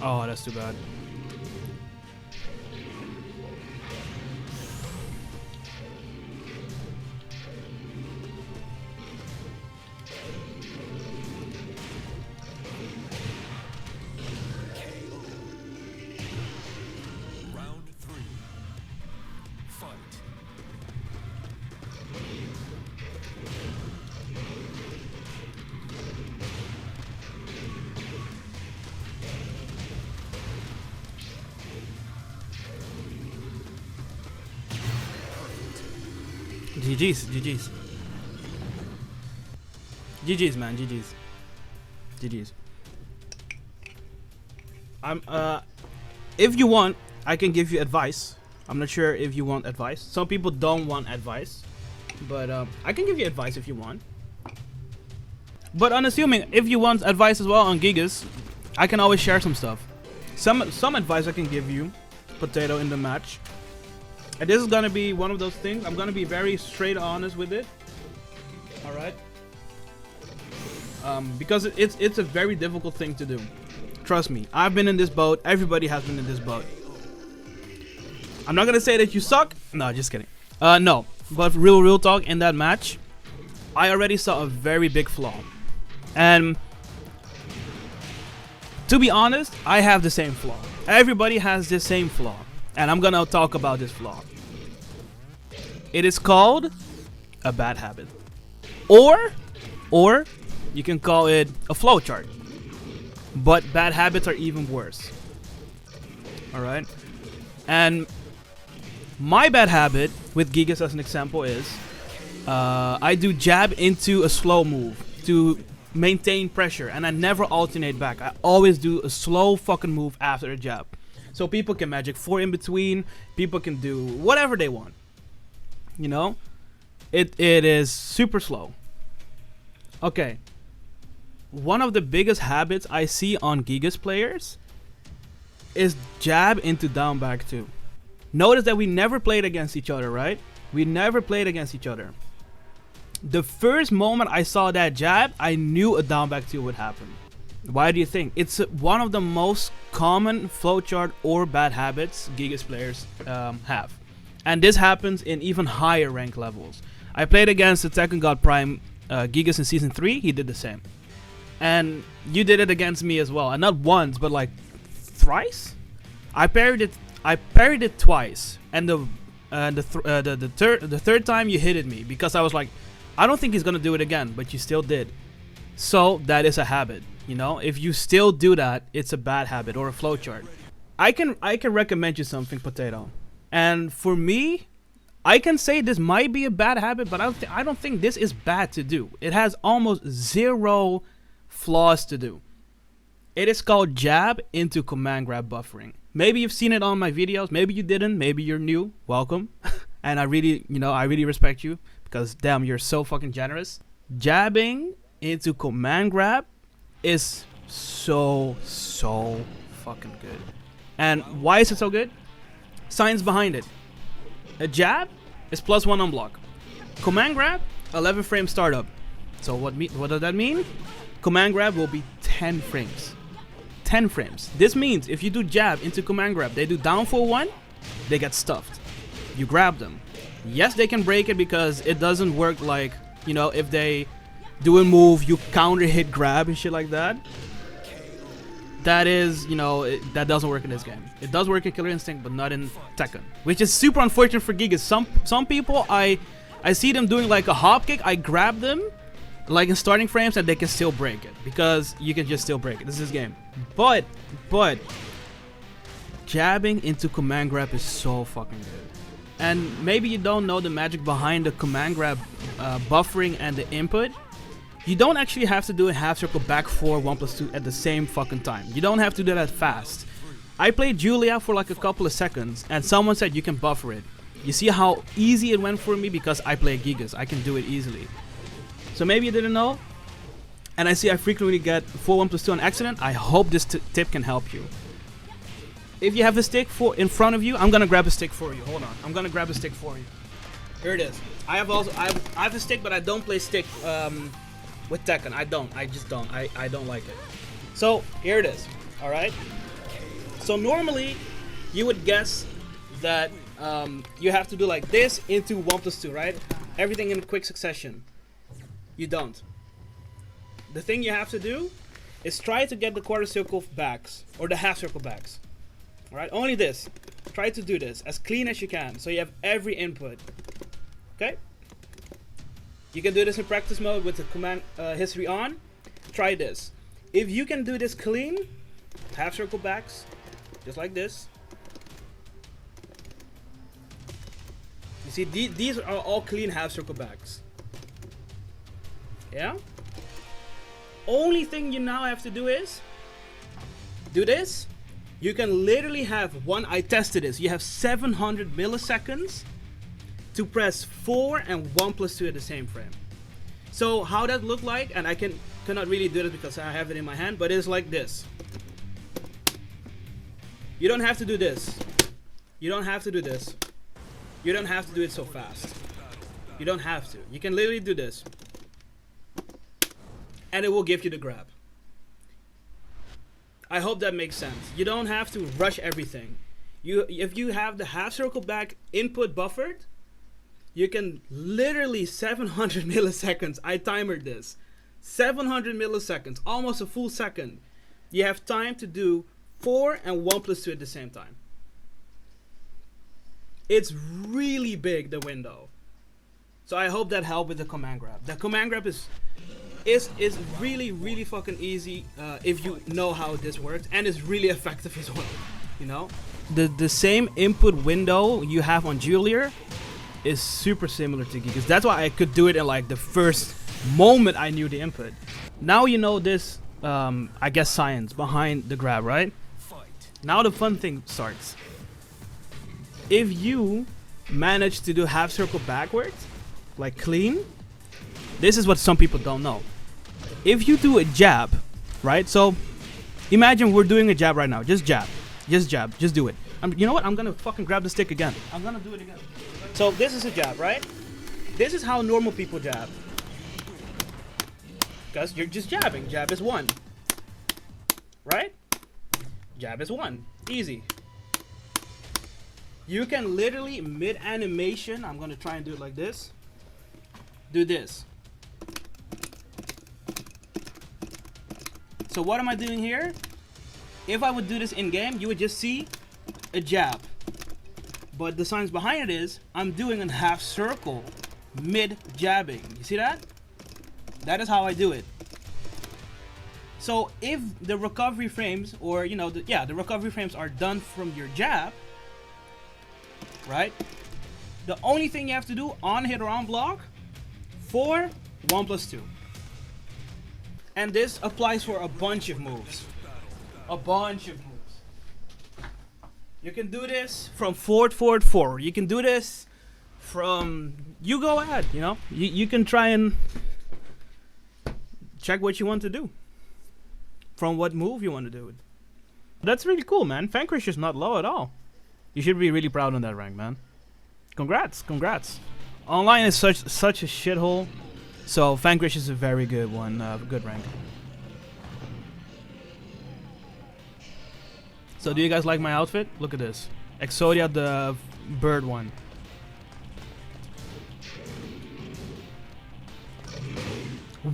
Oh, that's too bad. GG's, GG's. GG's, man, GG's. GG's. If you want, I can give you advice. I'm not sure if you want advice. Some people don't want advice. But I can give you advice if you want. But unassuming, if you want advice as well on Gigas, I can always share some stuff. Some advice I can give you, Potato, in the match. And this is gonna be one of those things. I'm gonna be very straight honest with it. All right. Because it's a very difficult thing to do. Trust me, I've been in this boat. Everybody has been in this boat. I'm not gonna say that you suck. No, just kidding. No, but real talk, in that match, I already saw a very big flaw. And to be honest, I have the same flaw. Everybody has the same flaw. And I'm gonna talk about this flaw. It is called a bad habit. Or you can call it a flowchart. But bad habits are even worse. Alright? And my bad habit, with Gigas as an example, is I do jab into a slow move to maintain pressure. And I never alternate back. I always do a slow fucking move after a jab. So people can magic 4 in between. People can do whatever they want. You know? It is super slow. Okay. One of the biggest habits I see on Gigas players is jab into down back 2. Notice that we never played against each other, right? We never played against each other. The first moment I saw that jab, I knew a down back 2 would happen. Why do you think? It's one of the most common flowchart or bad habits Gigas players have. And this happens in even higher rank levels. I played against the Tekken God Prime Gigas in Season 3. He did the same. And you did it against me as well. And not once, but like thrice? I parried it twice. And the third time you hit me. Because I was like, I don't think he's going to do it again. But you still did. So that is a habit. You know, if you still do that, it's a bad habit or a flowchart. I can recommend you something, Potato. And for me, I can say this might be a bad habit, but I don't think this is bad to do. It has almost zero flaws to do. It is called jab into command grab buffering. Maybe you've seen it on my videos. Maybe you didn't. Maybe you're new. Welcome. And I really respect you because damn, you're so fucking generous. Jabbing into command grab is so fucking good. And why is it so good? Science behind it. A jab is +1 on block. Command grab, 11 frame startup. So what does that mean? Command grab will be 10 frames. 10 frames. This means if you do jab into command grab, they do down for 1, they get stuffed. You grab them. Yes, they can break it because it doesn't work like, you know, if they do a move, you counter hit grab and shit like that. That is, you know, that doesn't work in this game. It does work in Killer Instinct, but not in Tekken, which is super unfortunate for Gigas. Some people, I see them doing like a hop kick. I grab them, like in starting frames, and they can still break it because you can just still break it. This is this game. But jabbing into command grab is so fucking good. And maybe you don't know the magic behind the command grab buffering and the input. You don't actually have to do a half circle back 4 1+2 at the same fucking time. You don't have to do that fast. I played Julia for like a couple of seconds and someone said you can buffer it. You see how easy it went for me because I play Gigas. I can do it easily. So maybe you didn't know. And I see I frequently get 4 1+2 on accident. I hope this tip can help you. If you have a stick in front of you, I'm gonna grab a stick for you. Hold on, I'm gonna grab a stick for you. Here it is. I have a stick, but I don't play stick with Tekken. I just don't. I don't like it. So here it is. All right. So normally, you would guess that you have to do like this into 1+2, right? Everything in quick succession. You don't. The thing you have to do is try to get the quarter circle backs or the half circle backs. All right, only this. Try to do this as clean as you can, so you have every input. Okay. You can do this in practice mode with the command history on. Try this. If you can do this clean, half circle backs, just like this. You see, these are all clean half circle backs. Yeah? Only thing you now have to do is do this. You can literally have I tested this. You have 700 milliseconds to press 4 and 1+2 at the same frame. So how that look like, and I cannot really do it because I have it in my hand, but it's like this. You don't have to do this. You don't have to do this. You don't have to do it so fast. You don't have to. You can literally do this. And it will give you the grab. I hope that makes sense. You don't have to rush everything. If you have the half circle back input buffered, you can literally 700 milliseconds. I timed this. 700 milliseconds, almost a full second. You have time to do 4 and 1+2 at the same time. It's really big, the window. So I hope that helped with the command grab. The command grab is really, really fucking easy if you know how this works, and it's really effective as well. You know, the same input window you have on Julier is super similar to Gigas. That's why I could do it in like the first moment I knew the input. Now you know this, I guess, science behind the grab, right? Now the fun thing starts. If you manage to do half circle backwards, like clean, this is what some people don't know. If you do a jab, right? So imagine we're doing a jab right now. Just jab. Just jab. Just do it. You know what? I'm gonna fucking grab the stick again. I'm gonna do it again. So this is a jab, right? This is how normal people jab. Because you're just jabbing. Jab is 1. Right? Jab is 1. Easy. You can literally, mid-animation, I'm gonna try and do it like this. Do this. So what am I doing here? If I would do this in game, you would just see a jab. But the science behind it is, I'm doing a half circle mid-jabbing. You see that? That is how I do it. So if the recovery frames, or you know, the recovery frames are done from your jab, right? The only thing you have to do on hit or on block, 4, 1+2. And this applies for a bunch of moves. A bunch of moves. You can do this from forward, forward, forward. You can do this from, you go ahead, you know. You can try and check what you want to do. From what move you want to do it. That's really cool, man. Vanquish is not low at all. You should be really proud on that rank, man. Congrats, congrats. Online is such a shithole. So Vanquish is a very good one, good rank. So do you guys like my outfit? Look at this. Exodia, the bird one.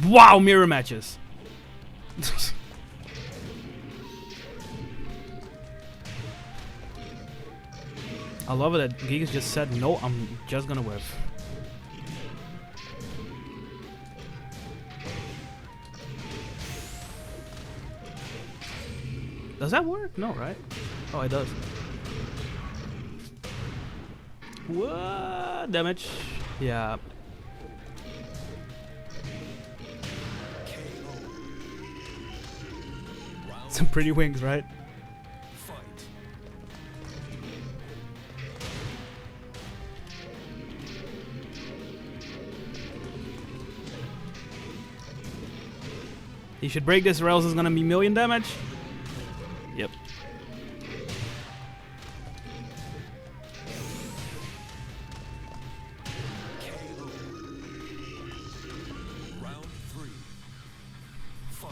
Wow, mirror matches. I love it that Gigas just said, no, I'm just gonna whiff. Does that work? No, right? Oh, it does. What? Damage? Yeah. Some pretty wings, right? You should break this or else it's gonna be million damage. Yep. Round 3. Fight.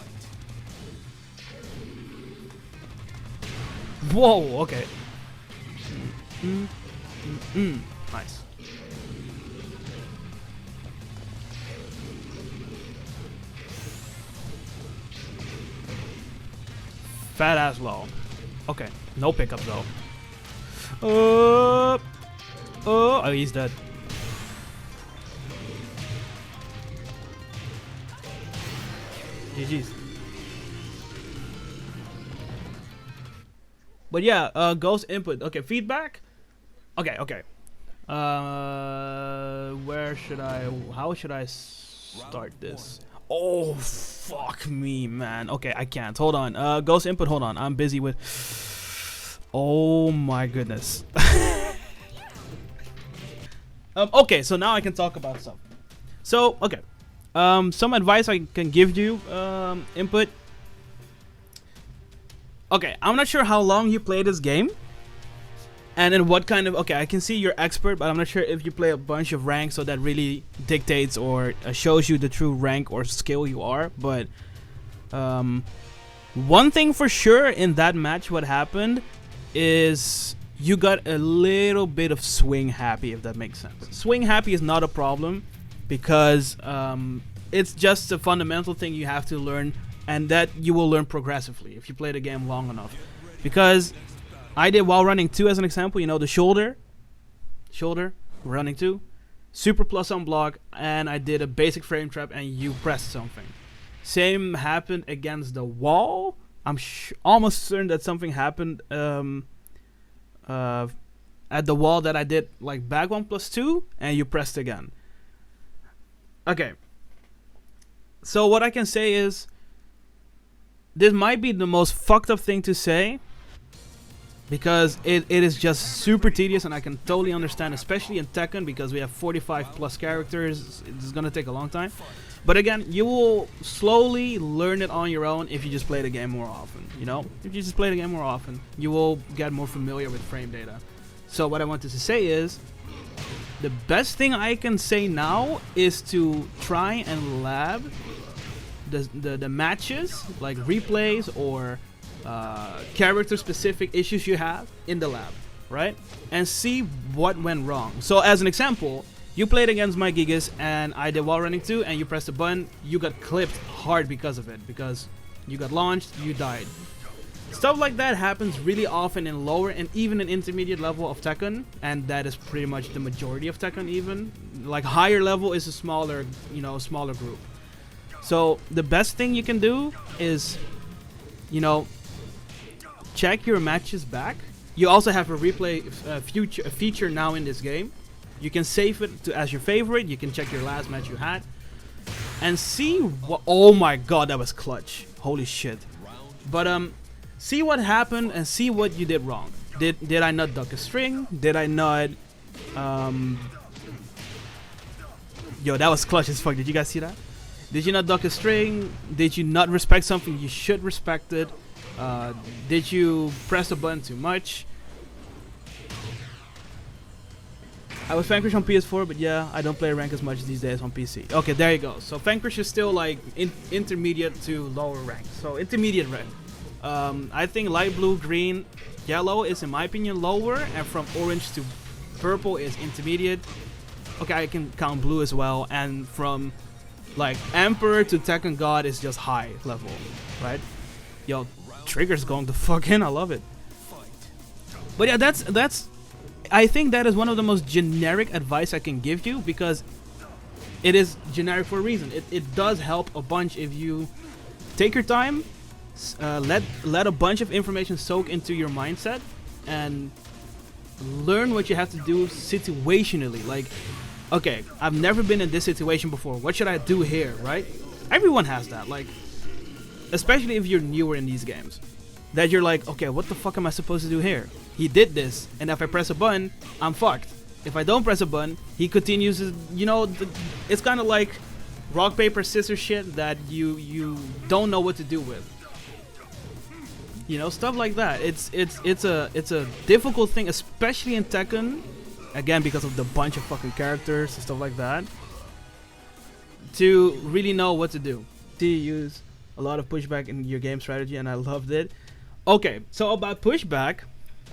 Whoa, okay. Nice. Fat ass low. Okay, no pickup though. Oh, he's dead. GG's. But yeah, ghost input. Okay, feedback. Okay. Where should I? How should I start this? Oh, fuck me, man. Okay, I can't. Hold on. Ghost input. Hold on. I'm busy with. Oh my goodness. Okay, so now I can talk about stuff. So, okay. Some advice I can give you. Input. Okay, I'm not sure how long you play this game. And then what kind of... Okay, I can see you're expert, but I'm not sure if you play a bunch of ranks, so that really dictates or shows you the true rank or skill you are. But one thing for sure in that match, what happened is you got a little bit of swing happy, if that makes sense. Swing happy is not a problem because it's just a fundamental thing you have to learn, and that you will learn progressively if you play the game long enough. Because I did while running 2 as an example, you know, the shoulder, running 2, super plus on block, and I did a basic frame trap and you pressed something. Same happened against the wall. I'm almost certain that something happened at the wall that I did like back 1 plus 2 and you pressed again. Okay. So what I can say is, this might be the most fucked up thing to say, because it is just super tedious, and I can totally understand, especially in Tekken, because we have 45 plus characters. It's gonna take a long time. But again, you will slowly learn it on your own if you just play the game more often, you know? If you just play the game more often, you will get more familiar with frame data. So what I wanted to say is, the best thing I can say now is to try and lab the matches, like replays or character specific issues you have in the lab, right? And see what went wrong. So as an example, you played against my Gigas and I did wall running 2 and you pressed a button, you got clipped hard because of it, because you got launched, you died. Stuff like that happens really often in lower and even in intermediate level of Tekken, and that is pretty much the majority of Tekken. Even like higher level is a smaller, you know, smaller group. So the best thing you can do is, you know, check your matches back. You also have a replay feature now in this game. You can save it as your favorite. You can check your last match you had and see what. Oh my god, that was clutch! Holy shit! But see what happened and see what you did wrong. Did I not duck a string? Did I not? Yo, that was clutch as fuck. Did you guys see that? Did you not duck a string? Did you not respect something you should respect it? Did you press the button too much? I was Vanquish on PS4, but yeah, I don't play rank as much these days on PC. Okay, there you go. So Vanquish is still like intermediate to lower rank. So intermediate rank. I think light blue, green, yellow is in my opinion lower, and from orange to purple is intermediate. Okay, I can count blue as well, and from like Emperor to Tekken God is just high level, right? Yo, Trigger's going the fuck in, I love it. But yeah, that's I think that is one of the most generic advice I can give you, because it is generic for a reason. It does help a bunch if you take your time, let a bunch of information soak into your mindset, and learn what you have to do situationally. Like, okay, I've never been in this situation before. What should I do here, right? Everyone has that, like, especially if you're newer in these games. That you're like, okay, what the fuck am I supposed to do here? He did this, and if I press a button, I'm fucked. If I don't press a button, he continues, you know, it's kind of like rock, paper, scissors shit that you don't know what to do with. You know, stuff like that. It's a difficult thing, especially in Tekken, again, because of the bunch of fucking characters and stuff like that, to really know what to do. To use a lot of pushback in your game strategy, and I loved it. Okay, so about pushback,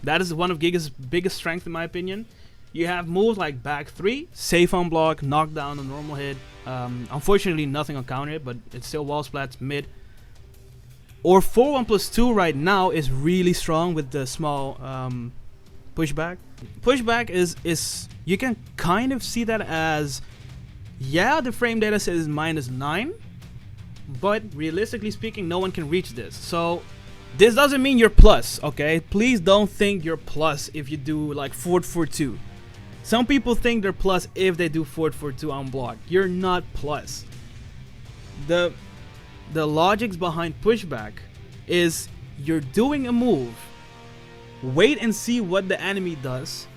that is one of Gigas' biggest strengths in my opinion. You have moves like back 3, safe on block, knockdown on normal hit. Unfortunately, nothing on counter hit, but it's still wall splats mid. Or 4-1+2 right now is really strong with the small pushback. Pushback is you can kind of see that as, yeah, the frame data says -9, but realistically speaking, no one can reach this. So this doesn't mean you're plus, okay? Please don't think you're plus if you do like 4-4-2. Some people think they're plus if they do 4-4-2 on block. You're not plus. The logics behind pushback is you're doing a move, wait and see what the enemy does.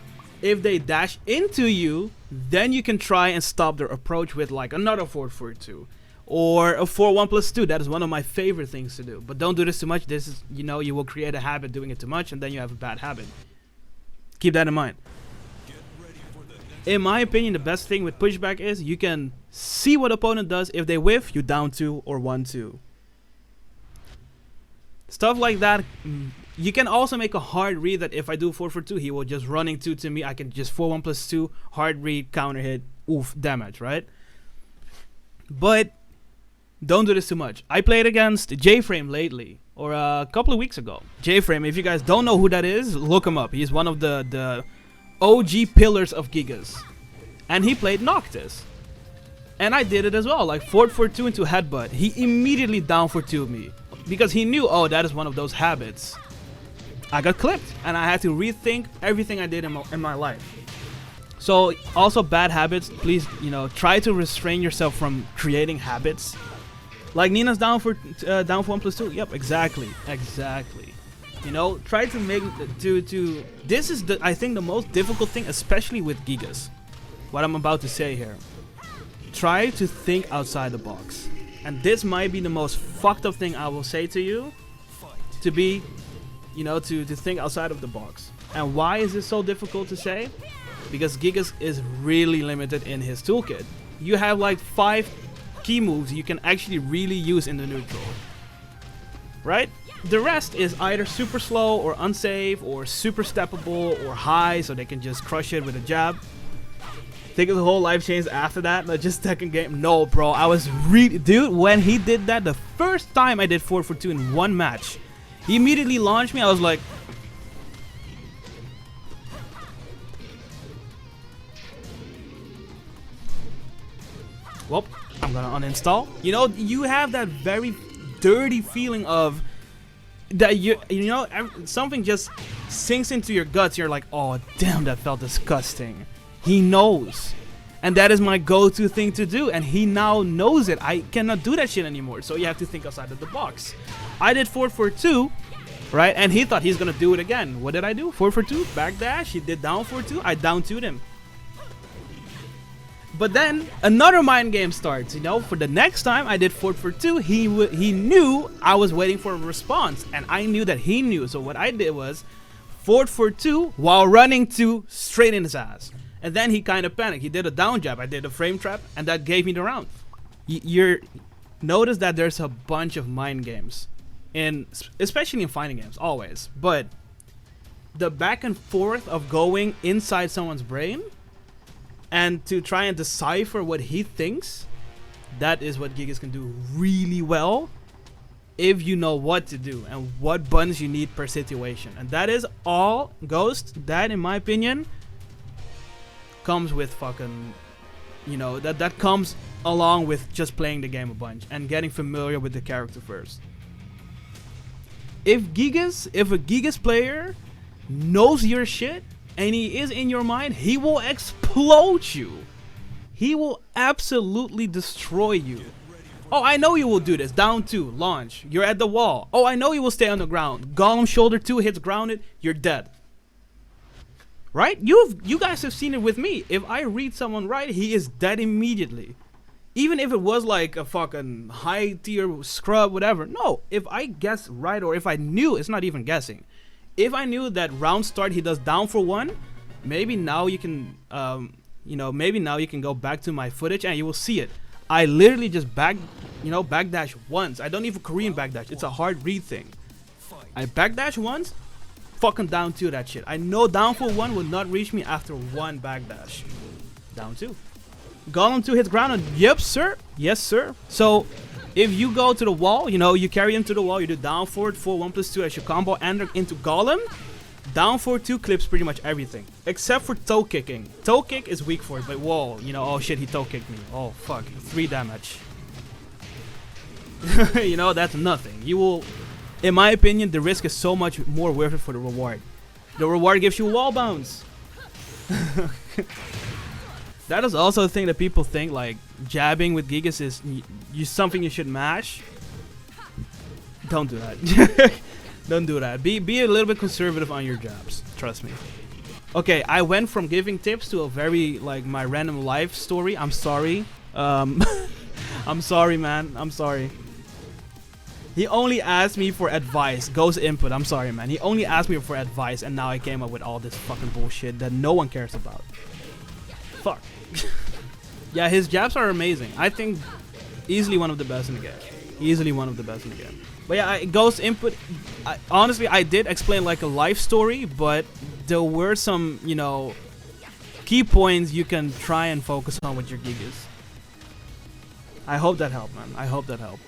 If they dash into you, then you can try and stop their approach with like another 4-4-2 or a 4-1+2. That is one of my favorite things to do. But don't do this too much. This is, you know, you will create a habit doing it too much, and then you have a bad habit. Keep that in mind. In my opinion, the best thing with pushback is you can see what opponent does. If they whiff, you down 2 or 1-2. Stuff like that. You can also make a hard read that if I do 4-4-2, he will just running 2 to me. I can just 4-1+2, hard read, counter hit, oof, damage, right? But don't do this too much. I played against J-Frame lately, or a couple of weeks ago. J-Frame, if you guys don't know who that is, look him up. He's one of the OG pillars of Gigas. And he played Noctis. And I did it as well, like 4-4-2 into headbutt. He immediately down for 2 me. Because he knew, oh, that is one of those habits. I got clipped, and I had to rethink everything I did in my life. So, also bad habits, please, you know, try to restrain yourself from creating habits. Like Nina's down for 1+2. Yep, exactly. You know, try to make this is I think the most difficult thing, especially with Gigas. What I'm about to say here. Try to think outside the box. And this might be the most fucked up thing I will say to you. To be, you know, to think outside of the box. And why is this so difficult to say? Because Gigas is really limited in his toolkit. You have like 5 key moves you can actually really use in the neutral. Right? The rest is either super slow or unsafe or super steppable or high, so they can just crush it with a jab. Think of the whole life change after that, not just Tekken game. No, bro, I was really... Dude, when he did that, the first time I did 4-4-2 in one match, he immediately launched me. I was like... Well, I'm gonna uninstall. You know, you have that very dirty feeling of... that you know, something just sinks into your guts. You're like, oh, damn, that felt disgusting. He knows. And that is my go-to thing to do. And he now knows it. I cannot do that shit anymore. So you have to think outside of the box. I did 4-4-2, right? And he thought he's going to do it again. What did I do? 4-4-2, backdash. He did down 4-2. I down 2'd him. But then another mind game starts, you know. For the next time I did 4-4-2, he knew I was waiting for a response. And I knew that he knew. So what I did was 4-4-2 while running 2 straight in his ass. And then he kind of panicked. He did a down jab. I did a frame trap, and that gave me the round. You're notice that there's a bunch of mind games, especially in fighting games, always. But the back and forth of going inside someone's brain and to try and decipher what he thinks, that is what Gigas can do really well if you know what to do and what buttons you need per situation. And that is all Ghost. That, in my opinion, comes with fucking, you know, that comes along with just playing the game a bunch and getting familiar with the character first. If a Gigas player knows your shit and he is in your mind, he will explode you. He will absolutely destroy you. Oh, I know you will do this. Down 2, launch. You're at the wall. Oh, I know you will stay on the ground. Golem shoulder 2 hits grounded. You're dead. Right? You guys have seen it with me. If I read someone right, he is dead immediately. Even if it was like a fucking high tier scrub, whatever. No, if I guess right, or if I knew, it's not even guessing. If I knew that round start he does down for 1, maybe now you can, maybe now you can go back to my footage and you will see it. I literally just backdash once. I don't even Korean backdash. It's a hard read thing. I backdash once, fucking down 2 that shit. I know down for 1 would not reach me after 1 backdash. Down 2. Golem 2 hits ground and yep sir. Yes sir. So if you go to the wall, you know, you carry him to the wall, you do down forward 4 1+2 as your combo enter into Golem. Down forward 2 clips pretty much everything. Except for toe kicking. Toe kick is weak for it, but whoa, you know, oh shit, he toe kicked me. Oh fuck. 3 damage. You know, that's nothing. You will, in my opinion, the risk is so much more worth it for the reward. The reward gives you wall bounce. That is also the thing that people think, like, jabbing with Gigas is something you should mash. Don't do that. Don't do that. Be a little bit conservative on your jabs. Trust me. Okay, I went from giving tips to a very, like, my random life story. I'm sorry. I'm sorry, man. I'm sorry. He only asked me for advice. Goes input. I'm sorry, man. He only asked me for advice, and now I came up with all this fucking bullshit that no one cares about. Fuck. Yeah, his jabs are amazing. I think easily one of the best in the game. Easily one of the best in the game. But yeah, Ghost input. Honestly, I did explain like a life story, but there were some, you know, key points you can try and focus on with your Gigas. I hope that helped, man. I hope that helped.